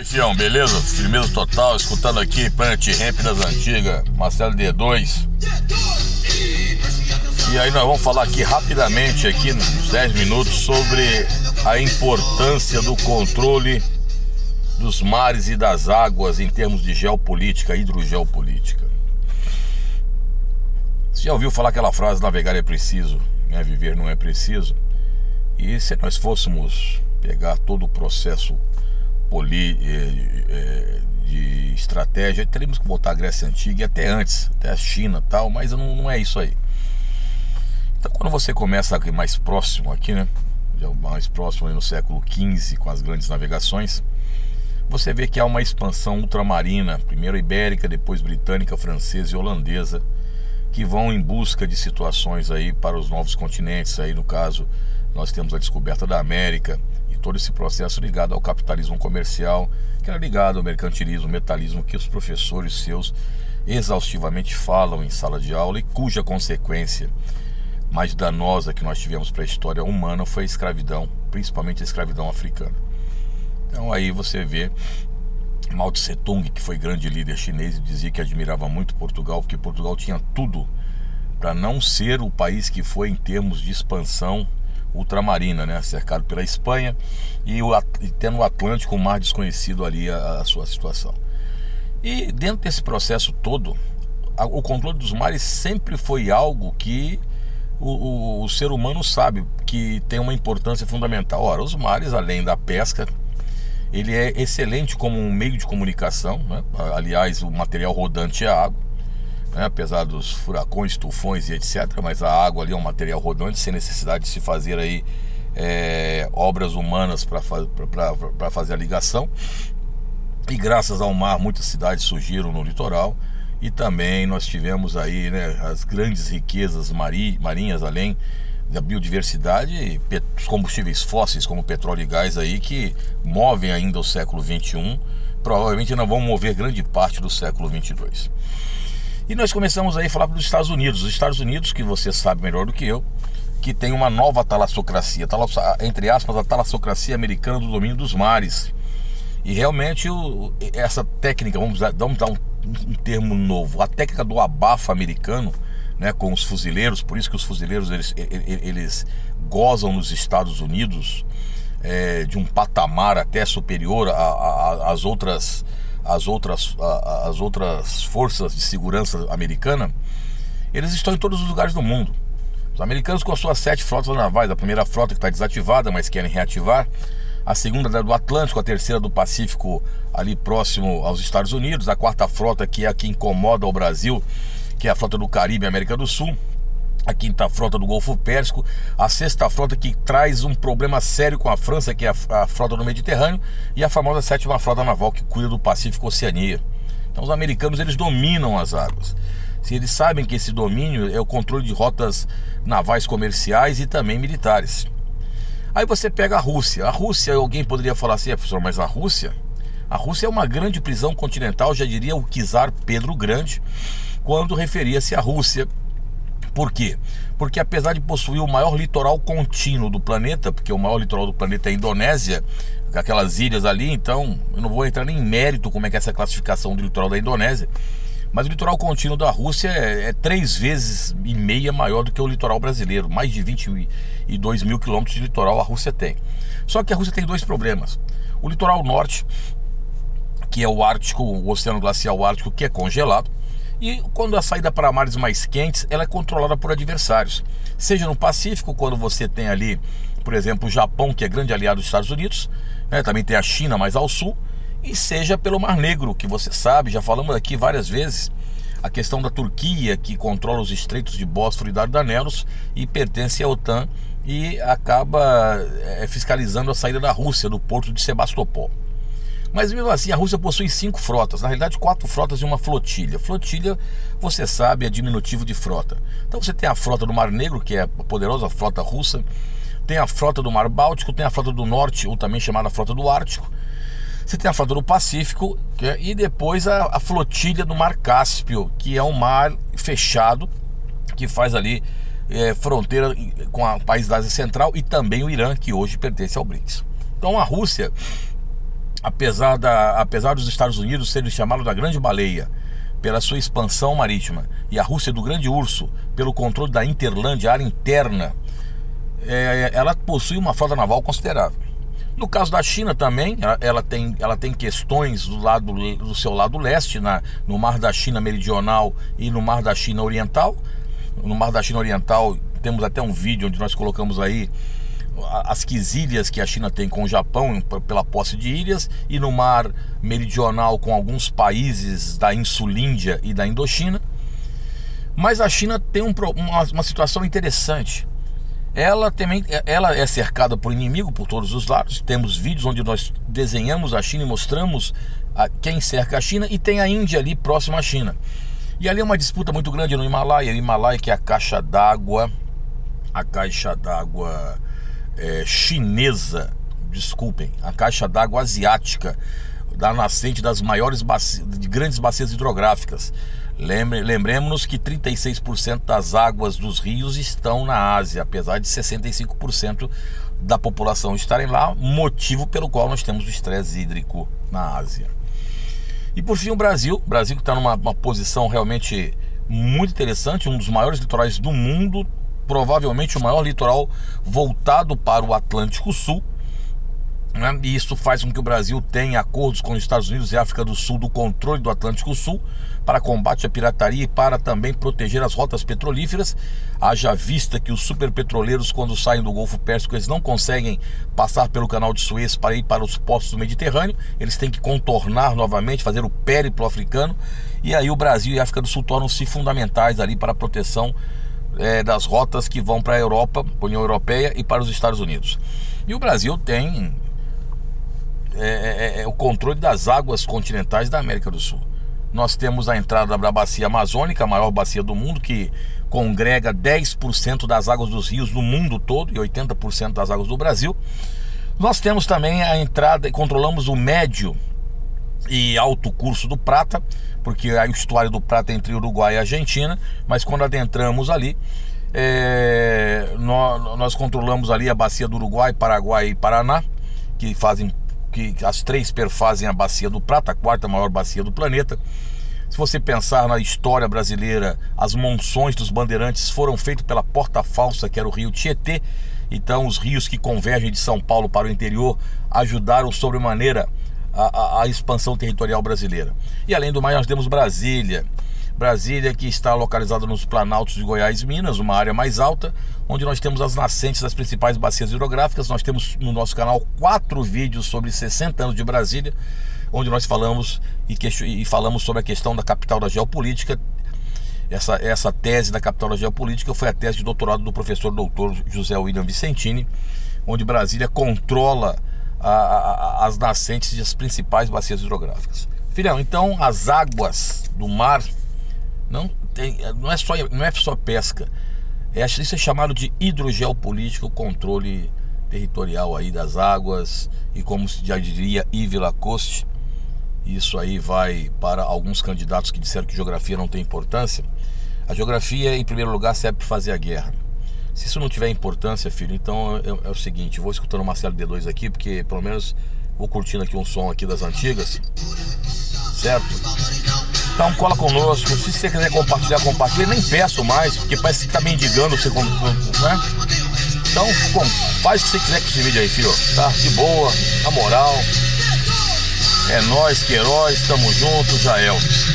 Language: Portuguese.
E fião, beleza? Firmeza total, escutando aqui Planet Ramp das antigas, Marcelo D2. E aí nós vamos falar aqui rapidamente, aqui nos 10 minutos, sobre a importância do controle dos mares e das águas em termos de geopolítica, hidrogeopolítica. Você já ouviu falar aquela frase, navegar é preciso, né? Viver não é preciso? E se nós fôssemos pegar todo o processo de estratégia, teríamos que voltar à Grécia Antiga e até antes, até a China e tal, mas não é isso aí. Então quando você começa aqui mais próximo aqui, né, mais próximo aí no século XV, com as grandes navegações, você vê que há uma expansão ultramarina, primeiro ibérica, depois britânica, francesa e holandesa, que vão em busca de situações aí para os novos continentes. Aí no caso nós temos a descoberta da América e todo esse processo ligado ao capitalismo comercial, que era ligado ao mercantilismo, metalismo, que os professores seus exaustivamente falam em sala de aula, e cuja consequência mais danosa que nós tivemos para a história humana foi a escravidão, principalmente a escravidão africana. Então aí você vê Mao Tse Tung, que foi grande líder chinês, e dizia que admirava muito Portugal, porque Portugal tinha tudo para não ser o país que foi em termos de expansão ultramarina, né? Cercado pela Espanha e tendo o Atlântico, um mar desconhecido ali a sua situação. E dentro desse processo todo, o controle dos mares sempre foi algo que o ser humano sabe que tem uma importância fundamental. Ora, os mares, além da pesca, ele é excelente como um meio de comunicação, né? Aliás, o material rodante é a água, né? Apesar dos furacões, tufões e etc, mas a água ali é um material rodante, sem necessidade de se fazer aí obras humanas para fazer a ligação. E graças ao mar muitas cidades surgiram no litoral, e também nós tivemos aí, né, as grandes riquezas marinhas, além da biodiversidade, os combustíveis fósseis como petróleo e gás aí, que movem ainda o século XXI, provavelmente não vão mover grande parte do século XXII. E nós começamos aí a falar dos Estados Unidos. Os Estados Unidos, que você sabe melhor do que eu, que tem uma nova talassocracia, entre aspas, a talassocracia americana do domínio dos mares. E realmente essa técnica, vamos dar um termo novo, a técnica do abafa americano, né, com os fuzileiros. Por isso que os fuzileiros eles gozam nos Estados Unidos de um patamar até superior às outras forças de segurança americana. Eles estão em todos os lugares do mundo. Os americanos, com as suas 7 frotas navais, a primeira frota que está desativada, mas querem reativar, a segunda do Atlântico, a terceira do Pacífico, ali próximo aos Estados Unidos, a quarta frota, que é a que incomoda o Brasil, que é a frota do Caribe e América do Sul, a quinta frota do Golfo Pérsico, a sexta frota, que traz um problema sério com a França, que é a frota do Mediterrâneo, e a famosa sétima frota naval, que cuida do Pacífico e Oceania. Então os americanos, eles dominam as águas. Se eles sabem que esse domínio é o controle de rotas navais comerciais e também militares. Aí você pega a Rússia. A Rússia, alguém poderia falar assim, professor, mas a Rússia é uma grande prisão continental, já diria o czar Pedro Grande, quando referia-se à Rússia. Por quê? Porque apesar de possuir o maior litoral contínuo do planeta, porque o maior litoral do planeta é a Indonésia, aquelas ilhas ali, então eu não vou entrar nem em mérito como é que é essa classificação do litoral da Indonésia, mas o litoral contínuo da Rússia é 3,5 vezes maior do que o litoral brasileiro. Mais de 22 mil quilômetros de litoral a Rússia tem. Só que a Rússia tem 2 problemas. O litoral norte, que é o Ártico, o Oceano Glacial Ártico, que é congelado. E quando a saída para mares mais quentes, ela é controlada por adversários. Seja no Pacífico, quando você tem ali, por exemplo, o Japão, que é grande aliado dos Estados Unidos, né? Também tem a China mais ao sul. E seja pelo Mar Negro, que você sabe, já falamos aqui várias vezes, a questão da Turquia, que controla os estreitos de Bósforo e Dardanelos e pertence à OTAN e acaba fiscalizando a saída da Rússia do porto de Sebastopol. Mas mesmo assim, a Rússia possui 5 frotas, na realidade 4 frotas e uma flotilha. Flotilha, você sabe, é diminutivo de frota. Então você tem a frota do Mar Negro, que é a poderosa frota russa, tem a frota do Mar Báltico, tem a frota do Norte, ou também chamada frota do Ártico. Você tem a frota do Pacífico, e depois a flotilha do Mar Cáspio, que é um mar fechado, que faz ali fronteira com o país da Ásia Central e também o Irã, que hoje pertence ao BRICS. Então a Rússia, apesar dos Estados Unidos serem chamados da Grande Baleia pela sua expansão marítima e a Rússia do Grande Urso pelo controle da Interlândia, área interna, ela possui uma frota naval considerável. No caso da China também, ela tem questões do seu lado leste, no Mar da China Meridional e no Mar da China Oriental. No Mar da China Oriental temos até um vídeo onde nós colocamos aí as quesilhas que a China tem com o Japão pela posse de ilhas, e no Mar Meridional com alguns países da Insulíndia e da Indochina. Mas a China tem uma situação interessante. Ela é cercada por inimigo por todos os lados. Temos vídeos onde nós desenhamos a China e mostramos quem cerca a China, e tem a Índia ali próxima à China. E ali é uma disputa muito grande no Himalaia. O Himalaia, que é a caixa d'água chinesa, desculpem, a caixa d'água asiática, da nascente das maiores grandes bacias hidrográficas. Lembremos-nos que 36% das águas dos rios estão na Ásia, apesar de 65% da população estarem lá, motivo pelo qual nós temos o estresse hídrico na Ásia. E por fim o Brasil que está numa posição realmente muito interessante, um dos maiores litorais do mundo, provavelmente o maior litoral voltado para o Atlântico Sul, né? E isso faz com que o Brasil tenha acordos com os Estados Unidos e África do Sul do controle do Atlântico Sul para combate à pirataria e para também proteger as rotas petrolíferas. Haja vista que os superpetroleiros, quando saem do Golfo Pérsico, eles não conseguem passar pelo Canal de Suez para ir para os portos do Mediterrâneo, eles têm que contornar novamente, fazer o périplo africano, e aí o Brasil e a África do Sul tornam-se fundamentais ali para a proteção das rotas que vão para a Europa, para a União Europeia e para os Estados Unidos. E o Brasil tem o controle das águas continentais da América do Sul. Nós temos a entrada da bacia amazônica, a maior bacia do mundo, que congrega 10% das águas dos rios do mundo todo e 80% das águas do Brasil. Nós temos também a entrada e controlamos o médio e alto curso do Prata, porque aí o estuário do Prata é entre Uruguai e Argentina, mas quando adentramos ali, nós controlamos ali a bacia do Uruguai, Paraguai e Paraná, que as três perfazem a bacia do Prata, a quarta maior bacia do planeta. Se você pensar na história brasileira, as monções dos bandeirantes foram feitas pela porta falsa, que era o rio Tietê. Então os rios que convergem de São Paulo para o interior ajudaram sobremaneira a expansão territorial brasileira. E além do mais, nós temos Brasília, que está localizada nos Planaltos de Goiás, Minas, uma área mais alta, onde nós temos as nascentes das principais bacias hidrográficas. Nós temos no nosso canal 4 vídeos sobre 60 anos de Brasília, onde nós falamos e falamos sobre a questão da capital da geopolítica. Essa tese da capital da geopolítica foi a tese de doutorado do professor doutor José William Vicentini, onde Brasília controla as nascentes das principais bacias hidrográficas. Filhão, então as águas do mar não é só pesca. Isso é chamado de hidrogeopolítica, o controle territorial aí das águas. E como já diria Yves Lacoste, isso aí vai para alguns candidatos que disseram que geografia não tem importância. A geografia, em primeiro lugar, serve para fazer a guerra. Se isso não tiver importância, filho, então é o seguinte: vou escutando o Marcelo D2 aqui, porque pelo menos vou curtindo aqui um som aqui das antigas, certo? Então cola conosco. Se você quiser compartilhar, compartilha. Nem peço mais, porque parece que tá mendigando você, né? Então faz o que você quiser com esse vídeo aí, filho, tá? De boa, na moral. É nóis, que heróis, tamo junto, já Elvis.